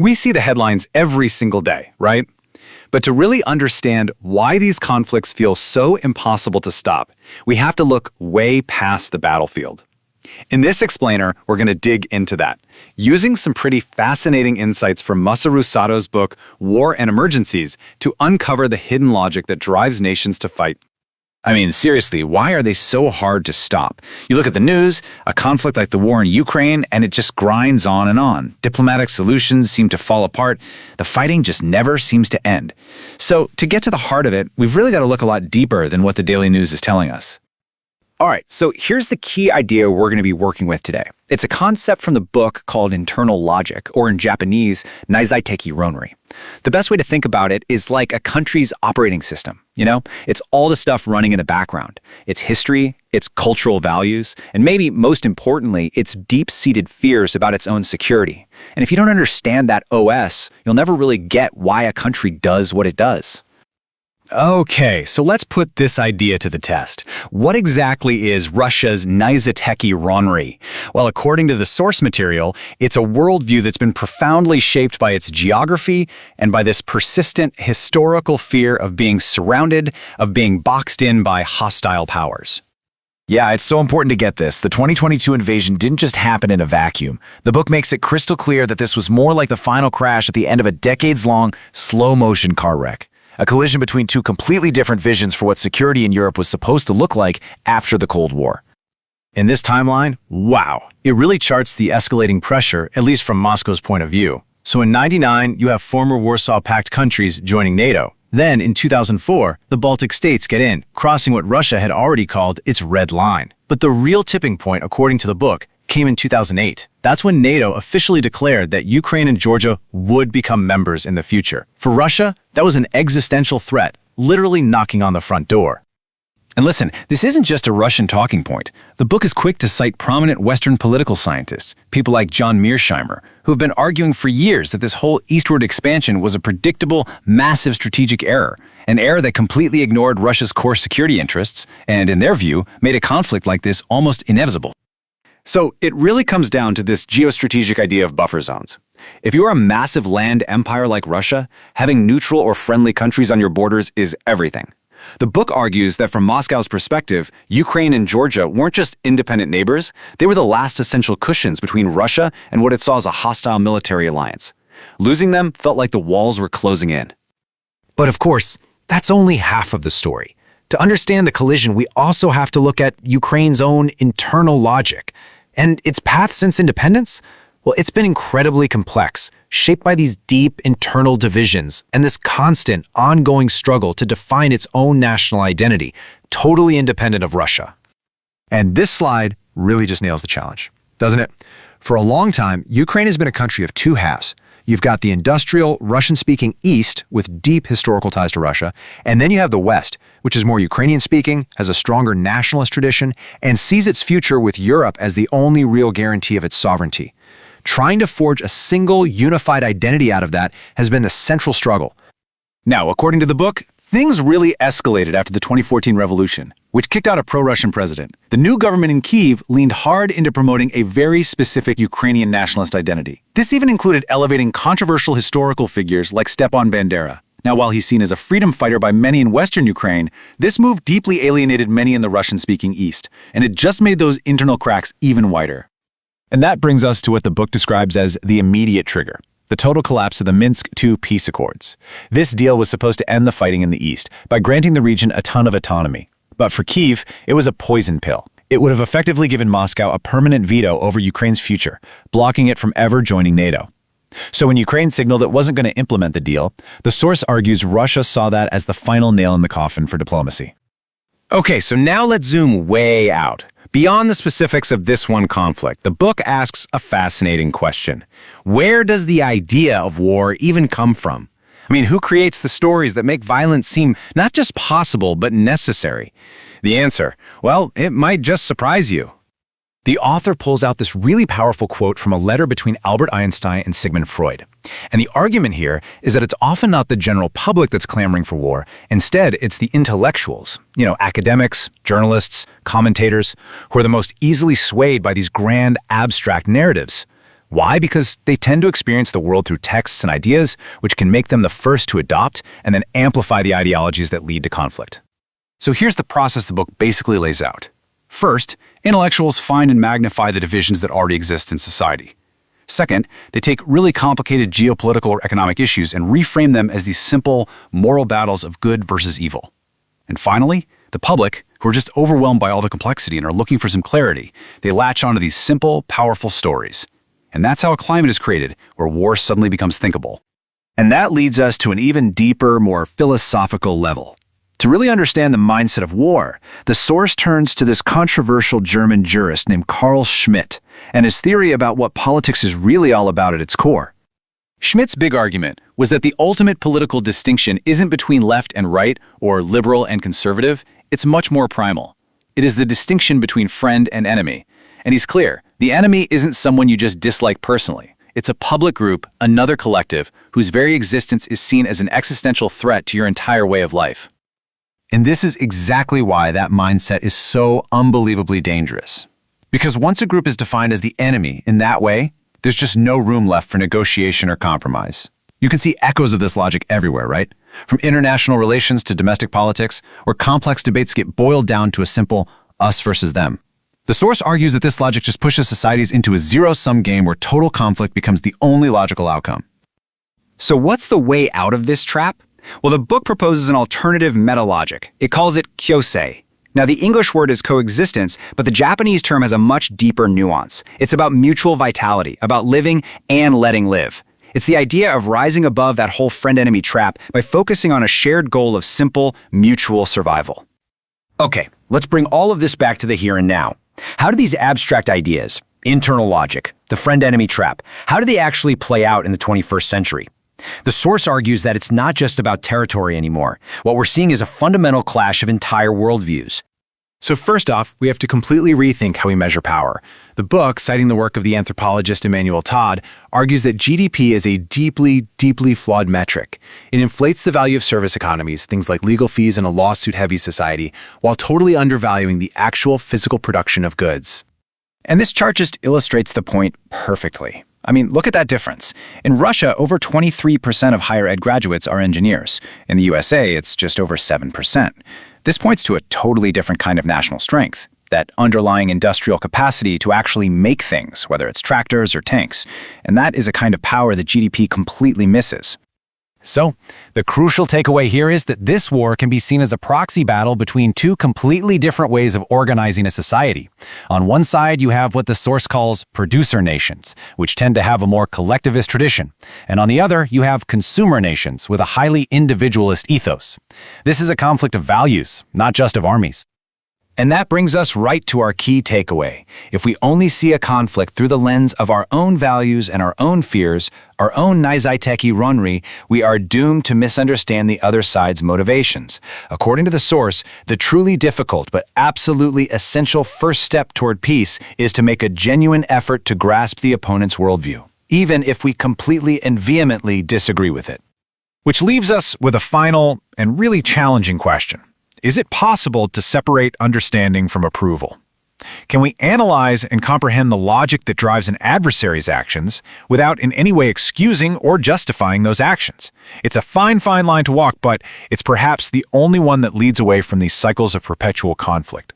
We see the headlines every single day, right? But to really understand why these conflicts feel so impossible to stop, we have to look way past the battlefield. In this explainer, we're going to dig into that, using some pretty fascinating insights from Masaru Satō's book, War and Emergencies, to uncover the hidden logic that drives nations to fight. I mean, seriously, why are they so hard to stop? You look at the news, a conflict like the war in Ukraine, and it just grinds on and on. Diplomatic solutions seem to fall apart. The fighting just never seems to end. So, to get to the heart of it, we've really got to look a lot deeper than what the daily news is telling us. All right, so here's the key idea we're going to be working with today. It's a concept from the book called internal logic, or in Japanese, naizai-teki ronri. The best way to think about it is like a country's operating system, you know? It's all the stuff running in the background. Its history, its cultural values, and maybe most importantly, its deep-seated fears about its own security. And if you don't understand that OS, you'll never really get why a country does what it does. Okay, so let's put this idea to the test. What exactly is Russia's naizai-teki ronri? Well, according to the source material, it's a worldview that's been profoundly shaped by its geography and by this persistent historical fear of being surrounded, of being boxed in by hostile powers. Yeah, it's so important to get this. The 2022 invasion didn't just happen in a vacuum. The book makes it crystal clear that this was more like the final crash at the end of a decades-long, slow-motion car wreck. A collision between two completely different visions for what security in Europe was supposed to look like after the Cold War. In this timeline, wow, it really charts the escalating pressure, at least from Moscow's point of view. So in '99, you have former Warsaw Pact countries joining NATO. Then, in 2004, the Baltic states get in, crossing what Russia had already called its red line. But the real tipping point, according to the book, came in 2008. That's when NATO officially declared that Ukraine and Georgia would become members in the future. For Russia, that was an existential threat, literally knocking on the front door. And listen, this isn't just a Russian talking point. The book is quick to cite prominent Western political scientists, people like John Mearsheimer, who have been arguing for years that this whole eastward expansion was a predictable, massive strategic error, an error that completely ignored Russia's core security interests and, in their view, made a conflict like this almost inevitable. So it really comes down to this geostrategic idea of buffer zones. If you're a massive land empire like Russia, having neutral or friendly countries on your borders is everything. The book argues that from Moscow's perspective, Ukraine and Georgia weren't just independent neighbors, they were the last essential cushions between Russia and what it saw as a hostile military alliance. Losing them felt like the walls were closing in. But of course, that's only half of the story. To understand the collision, we also have to look at Ukraine's own internal logic. And its path since independence? Well, it's been incredibly complex, shaped by these deep internal divisions and this constant, ongoing struggle to define its own national identity, totally independent of Russia. And this slide really just nails the challenge, doesn't it? For a long time, Ukraine has been a country of two halves. You've got the industrial, Russian-speaking East with deep historical ties to Russia, and then you have the West, which is more Ukrainian-speaking, has a stronger nationalist tradition, and sees its future with Europe as the only real guarantee of its sovereignty. Trying to forge a single, unified identity out of that has been the central struggle. Now, according to the book, things really escalated after the 2014 revolution, which kicked out a pro-Russian president. The new government in Kyiv leaned hard into promoting a very specific Ukrainian nationalist identity. This even included elevating controversial historical figures like Stepan Bandera. Now, while he's seen as a freedom fighter by many in Western Ukraine, this move deeply alienated many in the Russian-speaking East, and it just made those internal cracks even wider. And that brings us to what the book describes as the immediate trigger, the total collapse of the Minsk II peace accords. This deal was supposed to end the fighting in the East by granting the region a ton of autonomy. But for Kyiv, it was a poison pill. It would have effectively given Moscow a permanent veto over Ukraine's future, blocking it from ever joining NATO. So when Ukraine signaled it wasn't going to implement the deal, the source argues Russia saw that as the final nail in the coffin for diplomacy. Okay, so now let's zoom way out. Beyond the specifics of this one conflict, the book asks a fascinating question. Where does the idea of war even come from? I mean, who creates the stories that make violence seem not just possible, but necessary? The answer, well, it might just surprise you. The author pulls out this really powerful quote from a letter between Albert Einstein and Sigmund Freud. And the argument here is that it's often not the general public that's clamoring for war. Instead, it's the intellectuals, academics, journalists, commentators, who are the most easily swayed by these grand, abstract narratives. Why? Because they tend to experience the world through texts and ideas, which can make them the first to adopt and then amplify the ideologies that lead to conflict. So here's the process the book basically lays out. First, intellectuals find and magnify the divisions that already exist in society. Second, they take really complicated geopolitical or economic issues and reframe them as these simple, moral battles of good versus evil. And finally, the public, who are just overwhelmed by all the complexity and are looking for some clarity, they latch onto these simple, powerful stories. And that's how a climate is created, where war suddenly becomes thinkable. And that leads us to an even deeper, more philosophical level. To really understand the mindset of war, the source turns to this controversial German jurist named Carl Schmitt and his theory about what politics is really all about at its core. Schmitt's big argument was that the ultimate political distinction isn't between left and right or liberal and conservative, it's much more primal. It is the distinction between friend and enemy. And he's clear, the enemy isn't someone you just dislike personally. It's a public group, another collective, whose very existence is seen as an existential threat to your entire way of life. And this is exactly why that mindset is so unbelievably dangerous. Because once a group is defined as the enemy in that way, there's just no room left for negotiation or compromise. You can see echoes of this logic everywhere, right? From international relations to domestic politics, where complex debates get boiled down to a simple us versus them. The source argues that this logic just pushes societies into a zero-sum game where total conflict becomes the only logical outcome. So what's the way out of this trap? Well, the book proposes an alternative meta-logic. It calls it kyosei. Now, the English word is coexistence, but the Japanese term has a much deeper nuance. It's about mutual vitality, about living and letting live. It's the idea of rising above that whole friend-enemy trap by focusing on a shared goal of simple, mutual survival. Okay, let's bring all of this back to the here and now. How do these abstract ideas, internal logic, the friend-enemy trap, how do they actually play out in the 21st century? The source argues that it's not just about territory anymore. What we're seeing is a fundamental clash of entire worldviews. So first off, we have to completely rethink how we measure power. The book, citing the work of the anthropologist Emmanuel Todd, argues that GDP is a deeply, deeply flawed metric. It inflates the value of service economies, things like legal fees in a lawsuit-heavy society, while totally undervaluing the actual physical production of goods. And this chart just illustrates the point perfectly. I mean, look at that difference. In Russia, over 23% of higher ed graduates are engineers. In the USA, it's just over 7%. This points to a totally different kind of national strength, that underlying industrial capacity to actually make things, whether it's tractors or tanks. And that is a kind of power that GDP completely misses. So, the crucial takeaway here is that this war can be seen as a proxy battle between two completely different ways of organizing a society. On one side, you have what the source calls producer nations, which tend to have a more collectivist tradition. And on the other, you have consumer nations with a highly individualist ethos. This is a conflict of values, not just of armies. And that brings us right to our key takeaway. If we only see a conflict through the lens of our own values and our own fears, our own Naizaiteki Ronri, we are doomed to misunderstand the other side's motivations. According to the source, the truly difficult but absolutely essential first step toward peace is to make a genuine effort to grasp the opponent's worldview, even if we completely and vehemently disagree with it. Which leaves us with a final and really challenging question. Is it possible to separate understanding from approval? Can we analyze and comprehend the logic that drives an adversary's actions without in any way excusing or justifying those actions? It's a fine, fine line to walk, but it's perhaps the only one that leads away from these cycles of perpetual conflict.